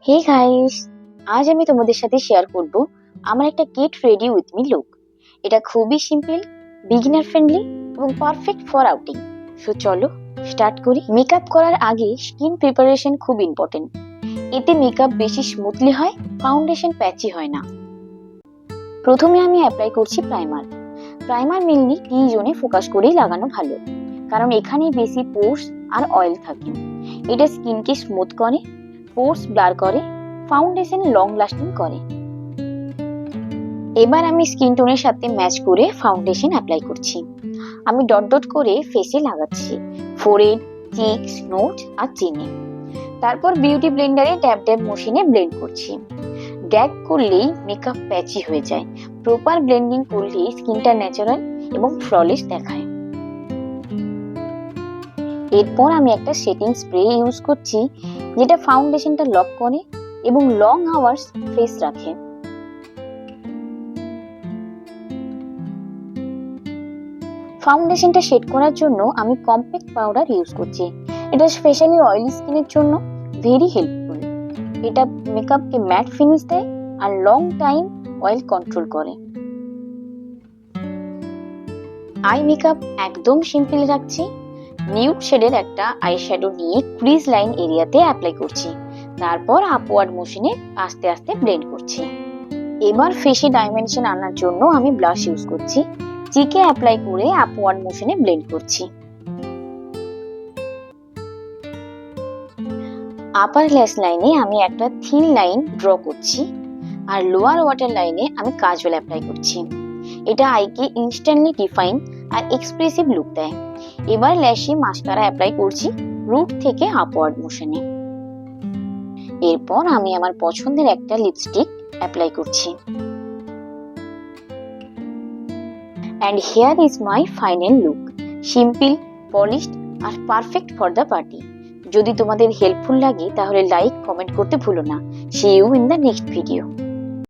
Hey guys, আজ আমি তোমাদের সাথে শেয়ার করব আমার একটা get ready with me look. এটা খুবই সিম্পল, বিগিনার ফ্রেন্ডলি এবং পারফেক্ট ফর আউটিং। সো চলো স্টার্ট করি। মেকআপ করার আগে স্কিন প্রিপারেশন খুব ইম্পর্টেন্ট। এতে মেকআপ বেশি স্মুথলি হয়, ফাউন্ডেশন প্যাচি হয় না। প্রথমে আমি অ্যাপ্লাই করছি প্রাইমার। প্রাইমার মেনলি টি জোনে ফোকাস করেই লাগানো ভালো, কারণ এখানে বেশি পোর্স আর অয়েল থাকে। এটা স্কিনকে স্মুথ করে, পোর্স ব্লার করে, ফাউন্ডেশন লং লাস্টিং করে। এবার আমি স্কিন টোনের সাথে ম্যাচ করে ফাউন্ডেশন অ্যাপ্লাই করছি। আমি ডট ডট করে ফেসে লাগাচ্ছি, ফোরহেড, চিকস, নোজ আর চিনে। তারপর বিউটি ব্লেন্ডারে ড্যাব ড্যাব মেশিনে ব্লেন্ড করছি। ড্র্যাগ করলেই মেকআপ প্যাচি হয়ে যায়, প্রপার ব্লেন্ডিং করলেই স্কিনটা ন্যাচারাল এবং ফ্ললেস দেখায়। এরপর আমি একটা সেটিং স্প্রে ইউজ করছি, যেটা ফাউন্ডেশনটা লক করে এবং লং আওয়ার্স ফেস রাখে। ফাউন্ডেশনটা শেড করার জন্য আমি কম্প্যাক্ট পাউডার ইউজ করছি। এটা স্পেশালি অয়েলি স্কিনের জন্য ভেরি হেল্পফুল। এটা মেকআপকে ম্যাট ফিনিশ দেয় আর লং টাইম অয়েল কন্ট্রোল করে। আই মেকআপ একদম সিম্পল রাখছি। নিউড শেডের একটা আই শ্যাডো নিয়ে ক্রিজ লাইন এরিয়াতে অ্যাপ্লাই করছি, তারপর আপওয়ার্ড মোশনে আস্তে আস্তে ব্লেন্ড করছি। এবার ফেসে ডাইমেনশন আনার জন্য আমি ব্লাশ ইউজ করছি। চিকে অ্যাপ্লাই করে আপওয়ার্ড মোশনে ব্লেন্ড করছি। আপার ল্যাশ লাইনে আমি একটা থিন লাইন ড্র করছি, আর লোয়ার ওয়াটার লাইনে আমি কাজল অ্যাপ্লাই করছি। এটা আইকে ইনস্ট্যান্টলি ডিফাইন আর এক্সপ্রেসিভ লুক দেয়। এবার ল্যাশে মাস্কারা অ্যাপ্লাই করছি রুট থেকে আপওয়ার্ড মোশনে। এরপর আমি আমার পছন্দের একটা লিপস্টিক অ্যাপ্লাই করছি। And here is my final look. Simple, polished আর পারফেক্ট ফর দ্য পার্টি। যদি তোমাদের হেল্পফুল লাগে তাহলে লাইক, কমেন্ট করতে ভুলো না। See you in the next video.